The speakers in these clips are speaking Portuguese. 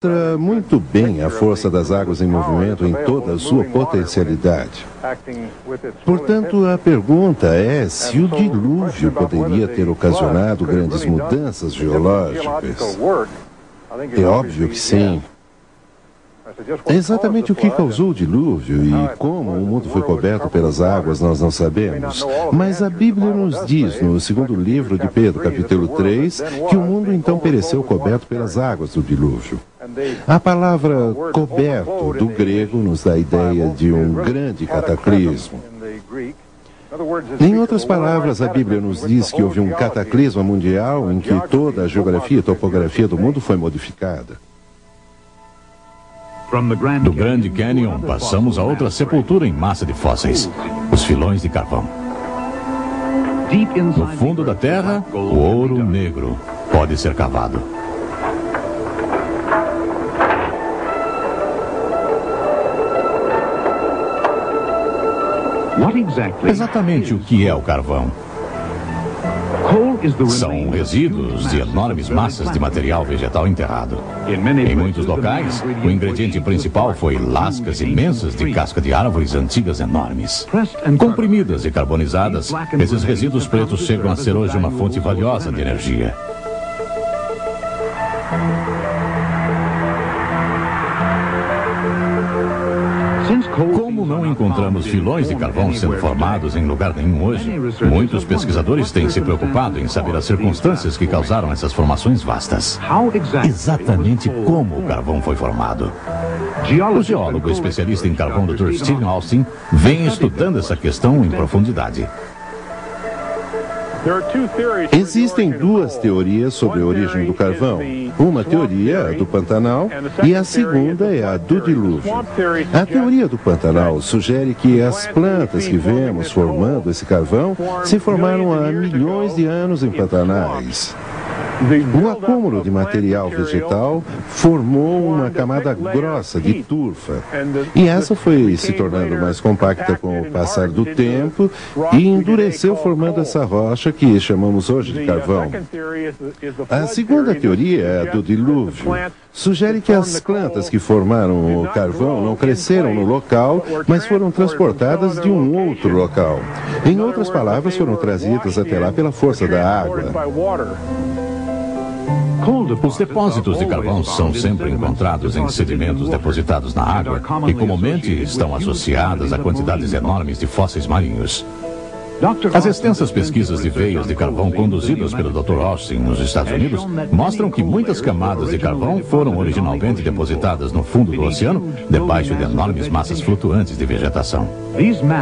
mostra muito bem a força das águas em movimento em toda a sua potencialidade. Portanto, a pergunta é se o dilúvio poderia ter ocasionado grandes mudanças geológicas. É óbvio que sim. É exatamente o que causou o dilúvio e como o mundo foi coberto pelas águas nós não sabemos. Mas a Bíblia nos diz, no segundo livro de Pedro, capítulo 3, que o mundo então pereceu coberto pelas águas do dilúvio. A palavra coberto, do grego, nos dá a ideia de um grande cataclismo. Em outras palavras, a Bíblia nos diz que houve um cataclisma mundial em que toda a geografia e topografia do mundo foi modificada. Do Grande Canyon, passamos a outra sepultura em massa de fósseis, os filões de carvão. No fundo da terra, o ouro negro pode ser cavado. Exatamente o que é o carvão? São resíduos de enormes massas de material vegetal enterrado. Em muitos locais, o ingrediente principal foi lascas imensas de casca de árvores antigas enormes. Comprimidas e carbonizadas, esses resíduos pretos chegam a ser hoje uma fonte valiosa de energia. Como não encontramos filões de carvão sendo formados em lugar nenhum hoje, muitos pesquisadores têm se preocupado em saber as circunstâncias que causaram essas formações vastas. Exatamente como o carvão foi formado. O geólogo especialista em carvão Dr. Stephen Austin vem estudando essa questão em profundidade. Existem duas teorias sobre a origem do carvão. Uma teoria é a do Pantanal e a segunda é a do dilúvio. A teoria do Pantanal sugere que as plantas que vemos formando esse carvão se formaram há milhões de anos em pantanais. O acúmulo de material vegetal formou uma camada grossa de turfa, e essa foi se tornando mais compacta com o passar do tempo e endureceu formando essa rocha que chamamos hoje de carvão. A segunda teoria é a do dilúvio. Sugere que as plantas que formaram o carvão não cresceram no local, mas foram transportadas de um outro local. Em outras palavras, foram trazidas até lá pela força da água. Os depósitos de carvão são sempre encontrados em sedimentos depositados na água e comumente estão associadas a quantidades enormes de fósseis marinhos. As extensas pesquisas de veias de carvão conduzidas pelo Dr. Austin nos Estados Unidos mostram que muitas camadas de carvão foram originalmente depositadas no fundo do oceano, debaixo de enormes massas flutuantes de vegetação.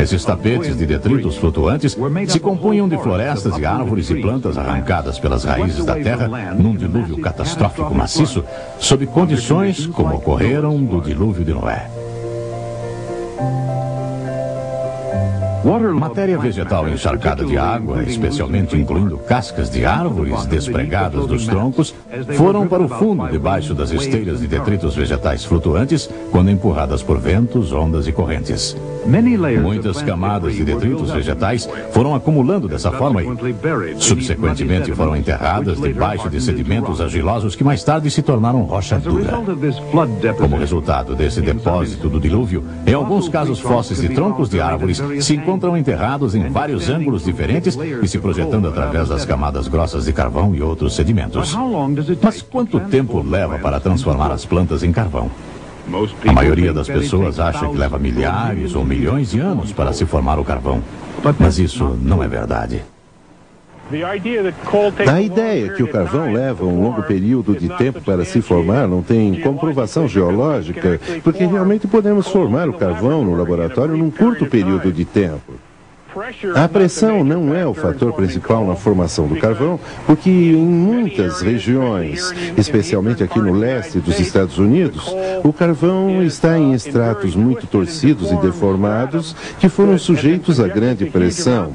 Esses tapetes de detritos flutuantes se compunham de florestas de árvores e plantas arrancadas pelas raízes da terra num dilúvio catastrófico maciço, sob condições como ocorreram do dilúvio de Noé. Matéria vegetal encharcada de água, especialmente incluindo cascas de árvores despregadas dos troncos, foram para o fundo debaixo das esteiras de detritos vegetais flutuantes quando empurradas por ventos, ondas e correntes. Muitas camadas de detritos vegetais foram acumulando dessa forma e, subsequentemente, foram enterradas debaixo de sedimentos argilosos que mais tarde se tornaram rocha dura. Como resultado desse depósito do dilúvio, em alguns casos fósseis de troncos de árvores se encontram enterrados em vários ângulos diferentes e se projetando através das camadas grossas de carvão e outros sedimentos. Mas quanto tempo leva para transformar as plantas em carvão? A maioria das pessoas acha que leva milhares ou milhões de anos para se formar o carvão. Mas isso não é verdade. A ideia que o carvão leva um longo período de tempo para se formar não tem comprovação geológica, porque realmente podemos formar o carvão no laboratório num curto período de tempo. A pressão não é o fator principal na formação do carvão, porque em muitas regiões, especialmente aqui no leste dos Estados Unidos, o carvão está em estratos muito torcidos e deformados que foram sujeitos a grande pressão.